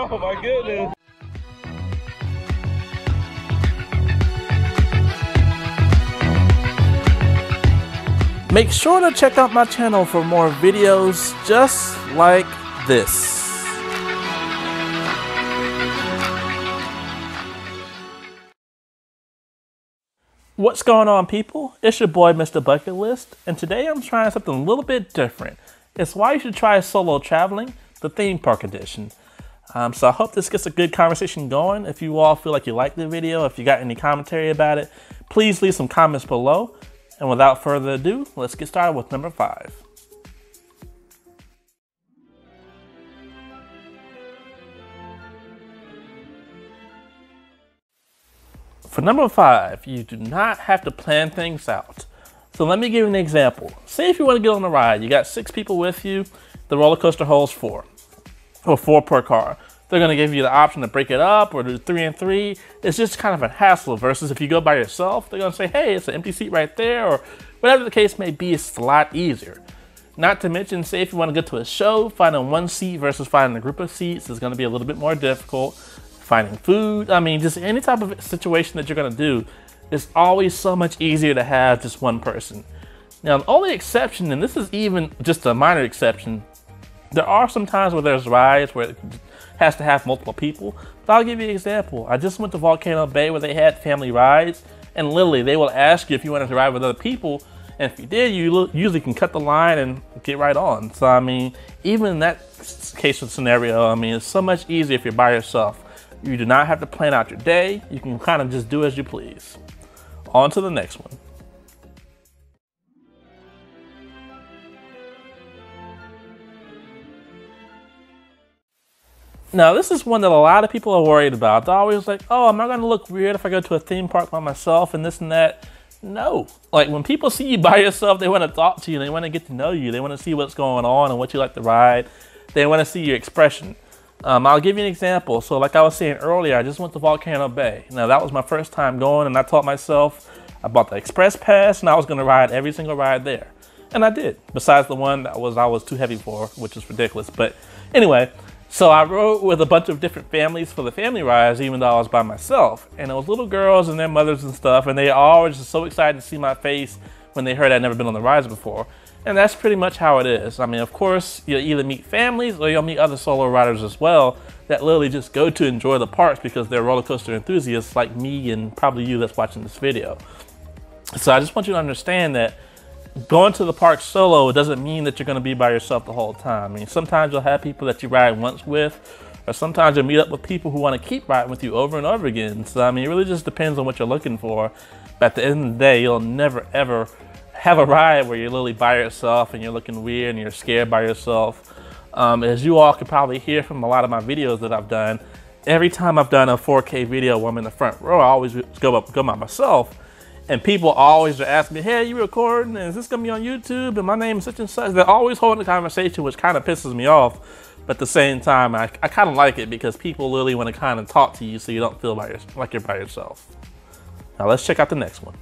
Oh my goodness. Make sure to check out my channel for more videos just like this. What's going on, people? It's your boy, Mr. Bucket List, and today I'm trying something a little bit different. It's why you should try solo traveling, the theme park edition. So I hope this gets a good conversation going. If you all feel like you like the video, if you got any commentary about it, please leave some comments below. And without further ado, let's get started with number 5. For number 5, you do not have to plan things out. So let me give you an example. Say if you want to get on a ride, you got 6 people with you, the roller coaster holds 4, or 4 per car. They're going to give you the option to break it up or do 3 and 3. It's just kind of a hassle versus if you go by yourself, they're going to say, hey, it's an empty seat right there, or whatever the case may be, it's a lot easier. Not to mention, say if you want to go to a show, finding one seat versus finding a group of seats is going to be a little bit more difficult. Finding food, I mean, just any type of situation that you're going to do, it's always so much easier to have just one person. Now, the only exception, and this is even just a minor exception, there are some times where there's rides where it has to have multiple people. But I'll give you an example. I just went to Volcano Bay where they had family rides, and literally they will ask you if you wanted to ride with other people, and if you did, you usually can cut the line and get right on. So I mean, even in that case of scenario, I mean, it's so much easier if you're by yourself. You do not have to plan out your day. You can kind of just do as you please. On to the next one. Now, this is one that a lot of people are worried about. They're always like, oh, am I going to look weird if I go to a theme park by myself and this and that? No. Like, when people see you by yourself, they want to talk to you. They want to get to know you. They want to see what's going on and what you like to ride. They want to see your expression. I'll give you an example. So like I was saying earlier, I just went to Volcano Bay. Now, that was my first time going, and I taught myself, I bought the express pass, and I was going to ride every single ride there. And I did, besides the one that I was too heavy for, which is ridiculous. But anyway, so I rode with a bunch of different families for the family rides, even though I was by myself. And it was little girls and their mothers and stuff, and they always just so excited to see my face when they heard I'd never been on the rides before. And that's pretty much how it is. I mean, of course, you'll either meet families or you'll meet other solo riders as well that literally just go to enjoy the parks because they're roller coaster enthusiasts like me and probably you that's watching this video. So I just want you to understand that going to the park solo, it doesn't mean that you're going to be by yourself the whole time. I mean, sometimes you'll have people that you ride once with, or sometimes you'll meet up with people who want to keep riding with you over and over again. So, I mean, it really just depends on what you're looking for. But at the end of the day, you'll never, ever have a ride where you're literally by yourself and you're looking weird and you're scared by yourself. As you all can probably hear from a lot of my videos that I've done, every time I've done a 4K video where I'm in the front row, I always go by myself. And people always are asking me, hey, you recording? Is this going to be on YouTube? And my name is such and such. They're always holding a conversation, which kind of pisses me off. But at the same time, I kind of like it because people literally want to kind of talk to you so you don't feel like you're by yourself. Now let's check out the next one.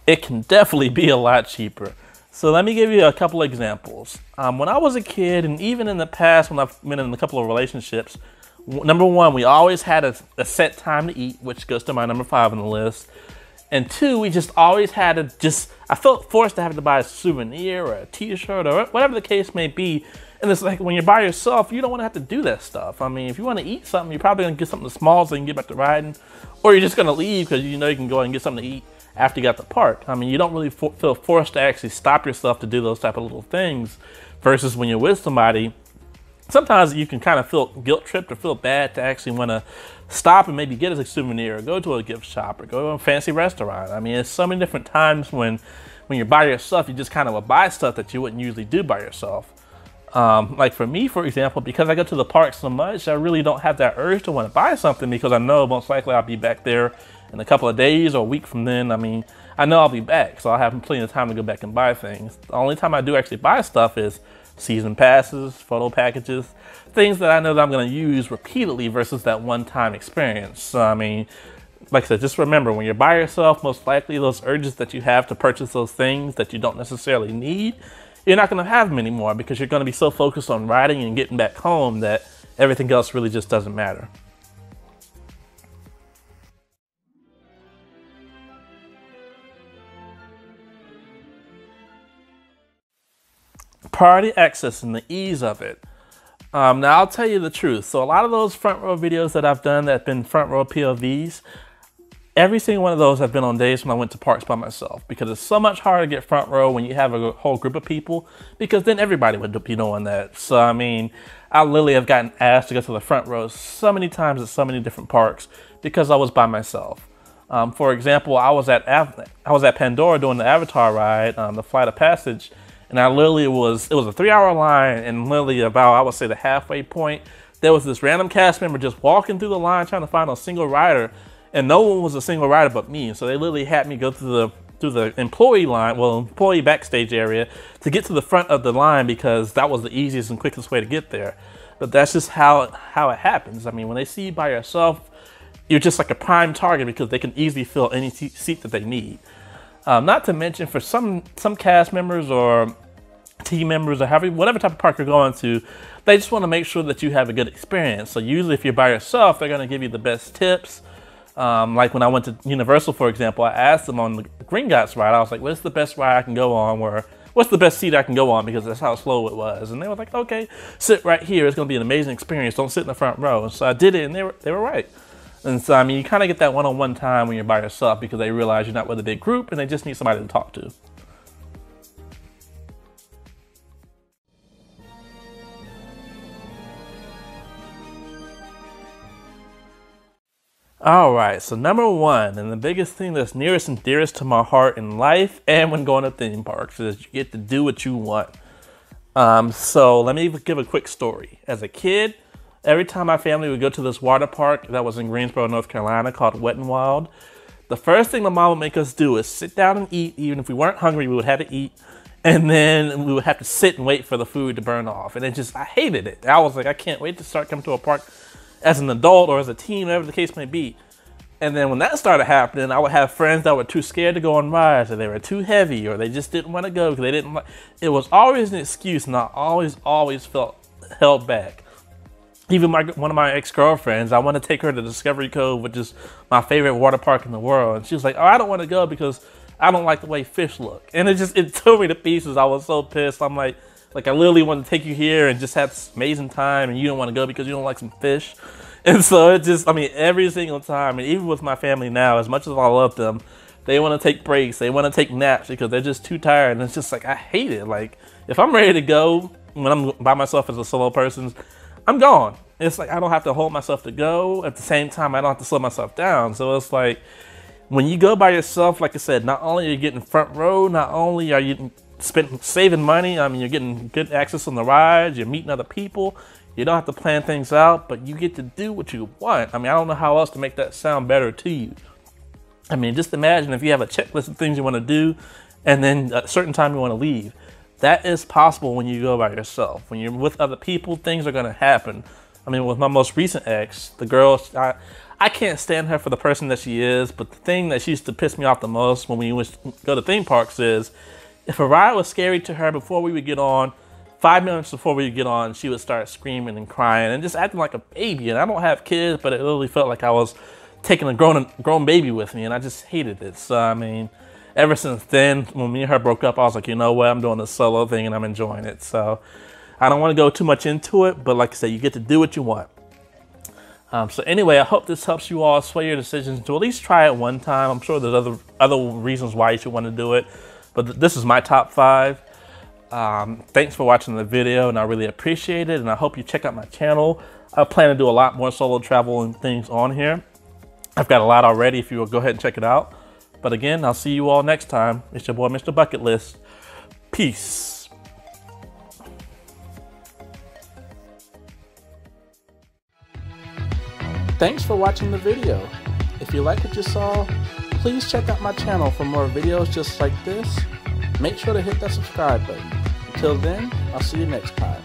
It can definitely be a lot cheaper. So let me give you a couple examples. When I was a kid, and even in the past when I've been in a couple of relationships, number one, we always had a set time to eat, which goes to my number 5 on the list. And 2, we just always had I felt forced to have to buy a souvenir or a t-shirt or whatever the case may be. And it's like when you're by yourself, you don't want to have to do that stuff. I mean, if you want to eat something, you're probably going to get something small so you can get back to riding. Or you're just going to leave because you know you can go and get something to eat after you got the park. I mean, you don't really feel forced to actually stop yourself to do those type of little things versus when you're with somebody. Sometimes you can kind of feel guilt tripped or feel bad to actually want to stop and maybe get a souvenir or go to a gift shop or go to a fancy restaurant. I mean, it's so many different times when you're by yourself, you just kind of buy stuff that you wouldn't usually do by yourself. Like for me, for example, because I go to the park so much, I really don't have that urge to want to buy something because I know most likely I'll be back there in a couple of days or a week from then. I mean, I know I'll be back, so I'll have plenty of time to go back and buy things. The only time I do actually buy stuff is season passes, photo packages, things that I know that I'm going to use repeatedly versus that one-time experience. So, I mean, like I said, just remember, when you're by yourself, most likely those urges that you have to purchase those things that you don't necessarily need, you're not going to have them anymore because you're going to be so focused on riding and getting back home that everything else really just doesn't matter. Priority access and the ease of it. Now I'll tell you the truth. So a lot of those front row videos that I've done that have been front row POVs, every single one of those have been on days when I went to parks by myself, because it's so much harder to get front row when you have a whole group of people, because then everybody would be doing that. So I mean, I literally have gotten asked to go to the front row so many times at so many different parks because I was by myself. For example, I was at Pandora doing the Avatar ride, the Flight of Passage, and I literally it was a 3-hour line, and literally about, I would say, the halfway point, there was this random cast member just walking through the line trying to find a single rider, and no one was a single rider but me. So they literally had me go through the employee line, well, employee backstage area, to get to the front of the line because that was the easiest and quickest way to get there. But that's just how it happens. I mean, when they see you by yourself, you're just like a prime target because they can easily fill any seat that they need. Not to mention, for some cast members or team members or whatever type of park you're going to, they just want to make sure that you have a good experience. So usually if you're by yourself, they're going to give you the best tips. Like when I went to Universal, for example, I asked them on the Gringotts ride, I was like, what's the best ride I can go on, what's the best seat I can go on, because that's how slow it was. And they were like, okay, sit right here. It's going to be an amazing experience. Don't sit in the front row. And so I did it, and they were right. And so, I mean, you kind of get that one-on-one time when you're by yourself because they realize you're not with a big group and they just need somebody to talk to. All right, so number one, and the biggest thing that's nearest and dearest to my heart in life and when going to theme parks, is you get to do what you want. So let me give a quick story. As a kid, every time my family would go to this water park that was in Greensboro, North Carolina, called Wet n Wild, the first thing my mom would make us do is sit down and eat. Even if we weren't hungry, we would have to eat. And then we would have to sit and wait for the food to burn off. And I hated it. I was like, I can't wait to start coming to a park as an adult or as a teen, whatever the case may be. And then when that started happening, I would have friends that were too scared to go on rides, or they were too heavy, or they just didn't want to go because they didn't like. It was always an excuse, and I always felt held back. Even one of my ex-girlfriends, I want to take her to Discovery Cove, which is my favorite water park in the world. And she was like, oh, I don't want to go because I don't like the way fish look. And it tore me to pieces. I was so pissed. I'm like I literally want to take you here and just have this amazing time, and you don't want to go because you don't like some fish. And so I mean, every single time, and even with my family now, as much as I love them, they want to take breaks, they want to take naps because they're just too tired. And it's just like, I hate it. Like, if I'm ready to go, when I'm by myself as a solo person, I'm gone. It's like, I don't have to hold myself to go. At the same time, I don't have to slow myself down. So it's like, when you go by yourself, like I said, not only are you getting front row, not only are you saving money, I mean, you're getting good access on the rides, you're meeting other people. You don't have to plan things out, but you get to do what you want. I mean, I don't know how else to make that sound better to you. I mean, just imagine if you have a checklist of things you want to do, and then at a certain time you want to leave. That is possible when you go by yourself. When you're with other people, things are going to happen. I mean, with my most recent ex, the girl, I can't stand her for the person that she is, but the thing that she used to piss me off the most when we used to go to theme parks is, if a ride was scary to her before we would get on, 5 minutes before we would get on, she would start screaming and crying and just acting like a baby. And I don't have kids, but it literally felt like I was taking a grown baby with me, and I just hated it. So, I mean, ever since then, when me and her broke up, I was like, you know what, I'm doing this solo thing and I'm enjoying it. So I don't want to go too much into it, but like I said, you get to do what you want. So anyway, I hope this helps you all sway your decisions to at least try it one time. I'm sure there's other reasons why you should want to do it, but this is my top 5. Thanks for watching the video, and I really appreciate it, and I hope you check out my channel. I plan to do a lot more solo travel and things on here. I've got a lot already if you will go ahead and check it out. But again, I'll see you all next time. It's your boy, Mr. Bucket List. Peace. Thanks for watching the video. If you like what you saw, please check out my channel for more videos just like this. Make sure to hit that subscribe button. Until then, I'll see you next time.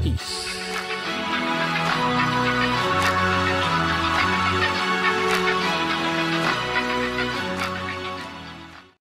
Peace.